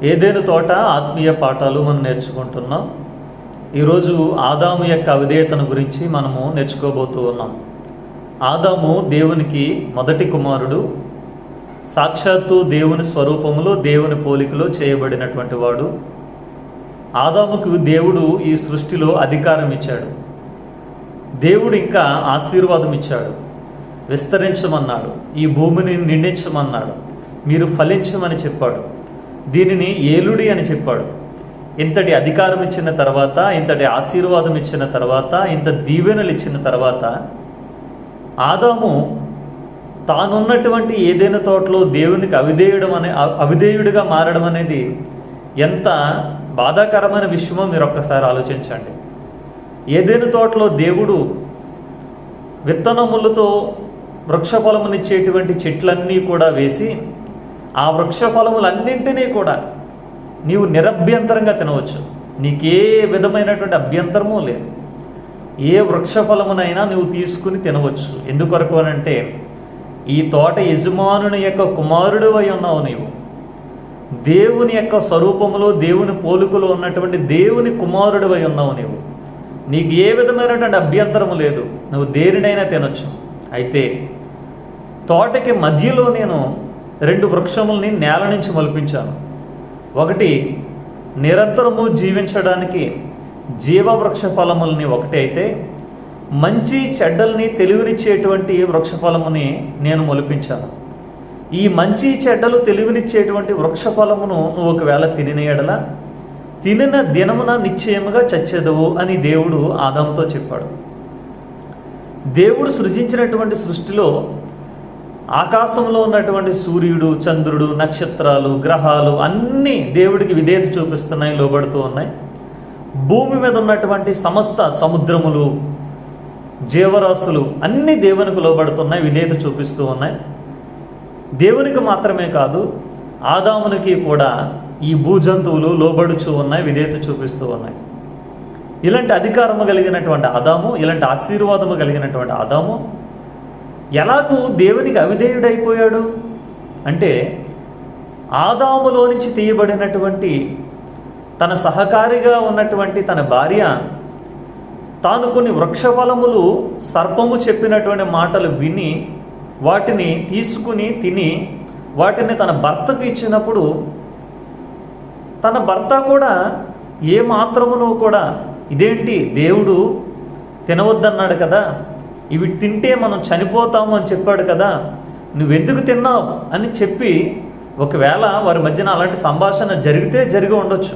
ఏదైనా తోట ఆత్మీయ పాఠాలు మనం నేర్చుకుంటున్నాం. ఈరోజు ఆదాము యొక్క అవిధేయతను గురించి మనము నేర్చుకోబోతూ ఉన్నాం. ఆదాము దేవునికి మొదటి కుమారుడు, సాక్షాత్తు దేవుని స్వరూపములో దేవుని పోలికలో చేయబడినటువంటి వాడు. ఆదాముకు దేవుడు ఈ సృష్టిలో అధికారం ఇచ్చాడు. దేవుడు ఇంకా ఆశీర్వాదం ఇచ్చాడు. విస్తరించమన్నాడు, ఈ భూమిని నిండించమన్నాడు, మీరు ఫలించమని చెప్పాడు, దీనిని ఏలుడి అని చెప్పాడు. ఇంతటి అధికారం ఇచ్చిన తర్వాత, ఇంతటి ఆశీర్వాదం ఇచ్చిన తర్వాత, ఇంత దీవెనలు ఇచ్చిన తర్వాత ఆదాము తానున్నటువంటి ఏదైనా తోటలో దేవునికి అవిధేయుడిగా మారడం అనేది ఎంత బాధాకరమైన విషయమో మీరు ఒక్కసారి ఆలోచించండి. ఏదైనా తోటలో దేవుడు విత్తనములతో వృక్షఫలమునిచ్చేటువంటి చెట్లన్నీ కూడా వేసి, ఆ వృక్షఫలములన్నింటినీ కూడా నీవు నిరభ్యంతరంగా తినవచ్చు. నీకే విధమైనటువంటి అభ్యంతరము లేదు. ఏ వృక్షఫలమునైనా నువ్వు తీసుకుని తినవచ్చు. ఎందుకొరకు అనంటే, ఈ తోట యజమానుని యొక్క కుమారుడు అయి ఉన్నావు. నీవు దేవుని యొక్క స్వరూపములో, దేవుని పోలికలో ఉన్నటువంటి దేవుని కుమారుడు అయి ఉన్నావు. నీకు ఏ విధమైనటువంటి అభ్యంతరము లేదు. నువ్వు దేనినైనా తినొచ్చు. అయితే తోటకి మధ్యలో నేను 2 వృక్షముల్ని నేల నుంచి మొలిపించాను. ఒకటి నిరంతరము జీవించడానికి జీవవృక్ష ఫలముల్ని ఒకటి అయితే, మంచి చెడ్డల్ని తెలివినిచ్చేటువంటి వృక్షఫలముని నేను మొలిపించాను. ఈ మంచి చెడ్డలు తెలివినిచ్చేటువంటి వృక్షఫలమును నువ్వు ఒకవేళ తినిన ఎడల, తినిన దినమున నిశ్చయముగా చచ్చెదవు అని దేవుడు ఆదాముతో చెప్పాడు. దేవుడు సృజించినటువంటి సృష్టిలో ఆకాశంలో ఉన్నటువంటి సూర్యుడు, చంద్రుడు, నక్షత్రాలు, గ్రహాలు అన్నీ దేవుడికి విధేయత చూపిస్తున్నాయి, లోబడుతూ ఉన్నాయి. భూమి మీద ఉన్నటువంటి సమస్త సముద్రములు, జీవరాశులు అన్నీ దేవునికి లోబడుతున్నాయి, విధేయత చూపిస్తూ ఉన్నాయి. దేవునికి మాత్రమే కాదు, ఆదామునికి కూడా ఈ భూజంతువులు లోబడుచూ ఉన్నాయి, విధేయత చూపిస్తూ ఉన్నాయి. ఇలాంటి అధికారము కలిగినటువంటి ఆదాము, ఇలాంటి ఆశీర్వాదము కలిగినటువంటి ఆదాము ఎలాగూ దేవునికి అవిధేయుడైపోయాడు అంటే, ఆదాములో నుంచి తీయబడినటువంటి తన సహకారిగా ఉన్నటువంటి తన భార్య తాను కొన్ని వృక్షఫలములు సర్పము చెప్పినటువంటి మాటలు విని వాటిని తీసుకుని తిని వాటిని తన భర్తకు ఇచ్చినప్పుడు, తన భర్త కూడా ఏ మాత్రమును కూడా ఇదేంటి దేవుడు తినవద్దన్నాడు కదా, ఇవి తింటే మనం చనిపోతాము అని చెప్పాడు కదా, నువ్వెందుకు తిన్నావు అని చెప్పి, ఒకవేళ వారి మధ్యన అలాంటి సంభాషణ జరిగి ఉండొచ్చు.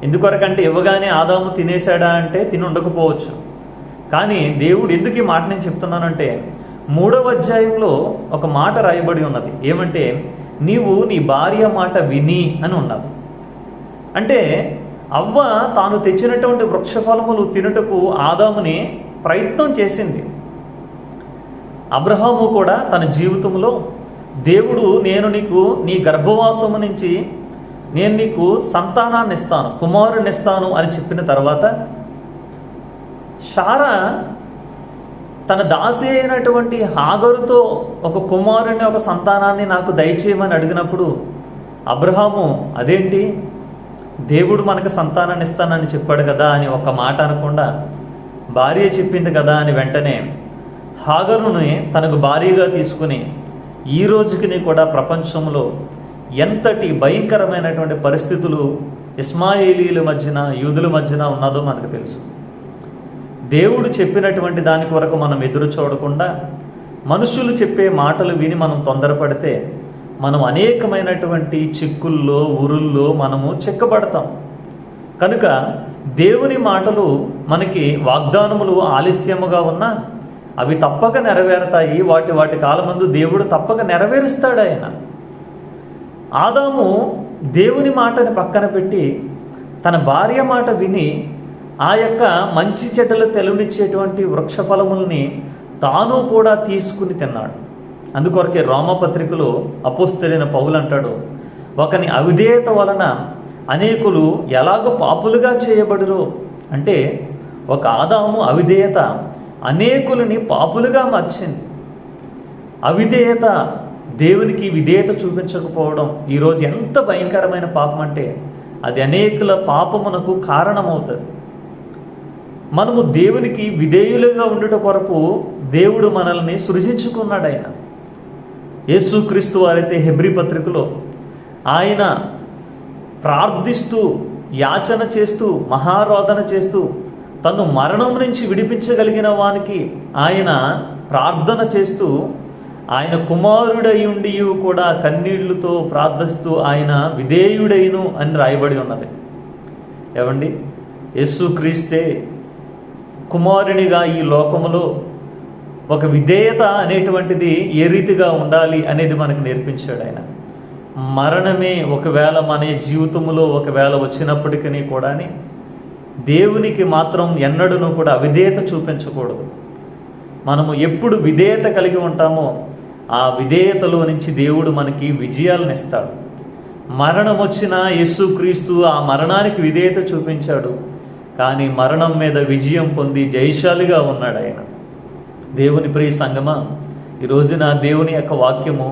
ఎందుకొరకంటే ఇవ్వగానే ఆదాము తినేశాడా అంటే తిని ఉండకపోవచ్చు. కానీ దేవుడు ఎందుకు ఈ మాట నేను చెప్తున్నానంటే, 3వ అధ్యాయంలో ఒక మాట రాయబడి ఉన్నది. ఏమంటే, నీవు నీ భార్య మాట విని అని ఉన్నది. అంటే అవ్వ తాను తెచ్చినటువంటి వృక్షఫలములు తినుటకు ఆదాముని ప్రయత్నం చేసింది. అబ్రహాము కూడా తన జీవితంలో దేవుడు, నేను నీకు నీ గర్భవాసము నుంచి నేను నీకు సంతానాన్ని ఇస్తాను, కుమారుని ఇస్తాను అని చెప్పిన తర్వాత, శారా తన దాసి అయినటువంటి హాగరుతో ఒక కుమారుని, ఒక సంతానాన్ని నాకు దయచేయమని అడిగినప్పుడు, అబ్రహాము అదేంటి, దేవుడు మనకు సంతానాన్ని ఇస్తానని చెప్పాడు కదా అని ఒక మాట అనకుండా, భార్య చెప్పింది కదా అని వెంటనే హాగరుని తనకు భార్యగా తీసుకుని, ఈ రోజుకి కూడా ప్రపంచంలో ఎంతటి భయంకరమైనటువంటి పరిస్థితులు ఇస్మాయిలీల మధ్యన, యూదుల మధ్యన ఉన్నదో మనకు తెలుసు. దేవుడు చెప్పినటువంటి దాని కొరకు మనం ఎదురు చూడకుండా మనుషులు చెప్పే మాటలు విని మనం తొందరపడితే, మనం అనేకమైనటువంటి చిక్కుల్లో, ఉరుల్లో మనము చిక్కబడతాం. కనుక దేవుని మాటలు మనకి వాగ్దానములు ఆలస్యముగా ఉన్నా అవి తప్పక నెరవేరుతాయి. వాటి కాలమందు దేవుడు తప్పక నెరవేరుస్తాడు. ఆయన ఆదాము దేవుని మాటని పక్కన పెట్టి తన భార్య మాట విని ఆ యొక్క మంచి చెడ్డలు తెలివినిచ్చేటువంటి వృక్షఫలముల్ని తాను కూడా తీసుకుని తిన్నాడు. అందుకొరకే రోమపత్రికలో అపోస్తలుడైన పౌలు అంటాడు, ఒకని అవిధేయత వలన అనేకులు ఎలాగో పాపులుగా చేయబడురు అంటే, ఒక ఆదాము అవిధేయత అనేకులని పాపులుగా మార్చింది. అవిధేయత దేవునికి విధేయత చూపించకపోవడం ఈరోజు ఎంత భయంకరమైన పాపం అంటే అది అనేకుల పాపమునకు కారణమవుతుంది. మనము దేవునికి విధేయులుగా ఉండుట కొరకు దేవుడు మనల్ని సృజించుకున్నాడు. ఆయన యేసుక్రీస్తు వారైతే హెబ్రీ పత్రికలో ఆయన ప్రార్థిస్తూ యాచన చేస్తూ మహారోదన చేస్తూ తను మరణం నుంచి విడిపించగలిగిన వానికి ఆయన ప్రార్థన చేస్తూ ఆయన కుమారుడై ఉండి కూడా కన్నీళ్లతో ప్రార్థిస్తూ ఆయన విధేయుడైను అని రాయబడి ఉన్నది. ఏమండి, యేసుక్రీస్తే కుమారునిగా ఈ లోకములో ఒక విధేయత అనేటువంటిది ఏ రీతిగా ఉండాలి అనేది మనకు నేర్పించాడు. ఆయన మరణమే ఒకవేళ మన జీవితంలో ఒకవేళ వచ్చినప్పటికీ కూడా దేవునికి మాత్రం ఎన్నడూను కూడా అవిధేయత చూపించకూడదు. మనము ఎప్పుడు విధేయత కలిగి ఉంటామో ఆ విధేయతలో నుంచి దేవుడు మనకి విజయాలను ఇస్తాడు. మరణం వచ్చినా యేసుక్రీస్తు ఆ మరణానికి విధేయత చూపించాడు, కానీ మరణం మీద విజయం పొంది జయశాలిగా ఉన్నాడు ఆయన. దేవుని ప్రియ సంగమా, ఈ రోజున దేవుని యొక్క వాక్యము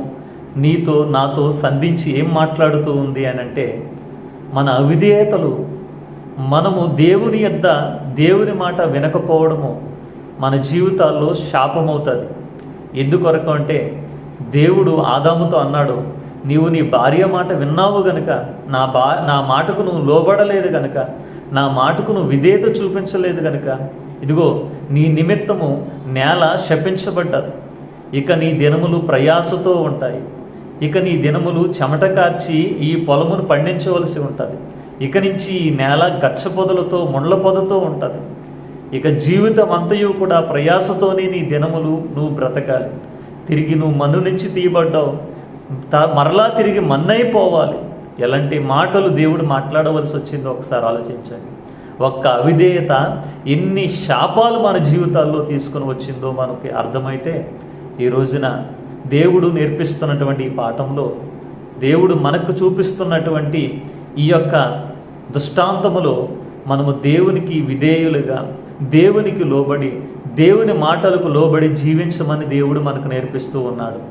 నీతో నాతో సంధించి ఏం మాట్లాడుతూ ఉంది అని అంటే, మన అవిధేయతలు, మనము దేవుని యొద్ద దేవుని మాట వినకపోవడము మన జీవితాల్లో శాపమవుతుంది. ఎందుకొరకు అంటే దేవుడు ఆదాముతో అన్నాడు, నీవు నీ భార్య మాట విన్నావు గనుక, నా మాటకు నువ్వు లోబడలేదు గనుక, నా మాటకు నువ్వు విధేయత చూపించలేదు గనుక ఇదిగో నీ నిమిత్తము నేల శపించబడ్డది. ఇక నీ దినములు ప్రయాసతో ఉంటాయి. ఇక నీ దినములు చెమట కార్చి ఈ పొలమును పండించవలసి ఉంటుంది. ఇక నుంచి ఈ నేల గచ్చపొదలతో ముళ్ళ పొదతో ఉంటుంది. ఇక జీవితం అంతయు కూడా ప్రయాసతోనే నీ దినములు నువ్వు బ్రతకాలి. తిరిగి నువ్వు మన్ను నుంచి తీయబడ్డావు, మరలా తిరిగి మన్నైపోవాలి. ఎలాంటి మాటలు దేవుడు మాట్లాడవలసి వచ్చిందో ఒకసారి ఆలోచించండి. ఒక్క అవిధేయత ఎన్ని శాపాలు మన జీవితాల్లో తీసుకుని వచ్చిందో మనకి అర్థమైతే, ఈ రోజున దేవుడు నేర్పిస్తున్నటువంటి ఈ పాఠంలో దేవుడు మనకు చూపిస్తున్నటువంటి ఈ యొక్క దృష్టాంతములో మనము దేవునికి విధేయులుగా, దేవునికి లోబడి, దేవుని మాటలకు లోబడి జీవించమని దేవుడు మనకు నేర్పిస్తూ ఉన్నాడు.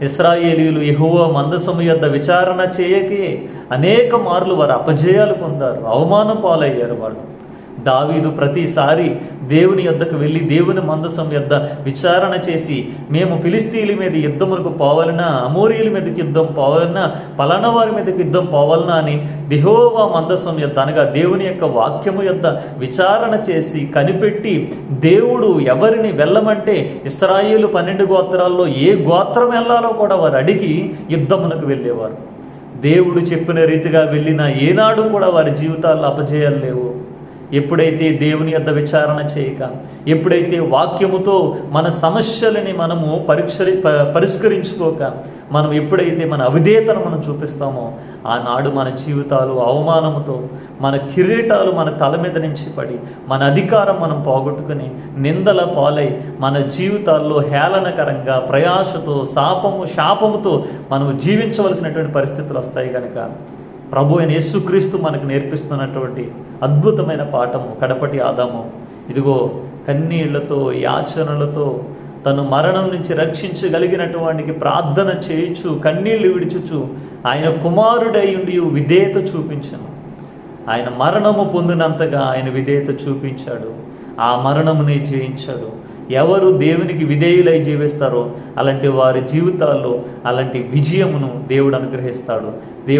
ఇశ్రాయేలీయులు యెహోవా మందసము యొద్ద విచారణ చేయకే అనేక మార్లు వారు అపజయాలు పొందారు, అవమానం పాలయ్యారు. వాళ్ళు దావీదు ప్రతిసారి దేవుని యొద్దకు వెళ్ళి దేవుని మందసం యొద్ద విచారణ చేసి, మేము ఫిలిస్తీన్ల మీద యుద్ధములకు పోవాలన్నా, అమోరీయుల మీదకి యుద్ధం పోవాలన్నా, పలానా వారి మీదకి యుద్ధం పోవాలన్నా అని యెహోవా మందసం యొద్ద అనగా దేవుని యొక్క వాక్యము యొద్ద విచారణ చేసి కనిపెట్టి, దేవుడు ఎవరిని వెళ్ళమంటే ఇశ్రాయేలు 12 గోత్రాల్లో ఏ గోత్రం వెళ్ళాలో కూడా వారు అడిగి యుద్ధమునకు వెళ్ళేవారు. దేవుడు చెప్పిన రీతిగా వెళ్ళిన ఏనాడు కూడా వారి జీవితాల్లో అపజయాలు లేవు. ఎప్పుడైతే దేవుని యొద్ద విచారణ చేయక, ఎప్పుడైతే వాక్యముతో మన సమస్యలని మనము పరిష్కరించుకోక, మనం ఎప్పుడైతే మన అవిధేయతను మనం చూపిస్తామో ఆనాడు మన జీవితాలు అవమానముతో, మన కిరీటాలు మన తల మీద నుంచి పడి, మన అధికారం మనం పోగొట్టుకుని నిందల పాలై మన జీవితాల్లో హేళనకరంగా ప్రయాసతో శాపముతో మనము జీవించవలసినటువంటి పరిస్థితులు వస్తాయి కనుక ప్రభు అయిన యేసుక్రీస్తు మనకు నేర్పిస్తున్నటువంటి అద్భుతమైన పాఠము కడపటి ఆదాము ఇదిగో కన్నీళ్లతో యాచనలతో తను మరణం నుంచి రక్షించగలిగినటువంటి ప్రార్థన చేయుచు కన్నీళ్లు విడిచుచు ఆయన కుమారుడై ఉండి విధేయత చూపించను. ఆయన మరణము పొందినంతగా ఆయన విధేయత చూపించాడు, ఆ మరణముని జయించాడు. ఎవరు దేవునికి విధేయులై జీవిస్తారో అలాంటి వారి జీవితాల్లో అలాంటి విజయమును దేవుడు అనుగ్రహిస్తాడు.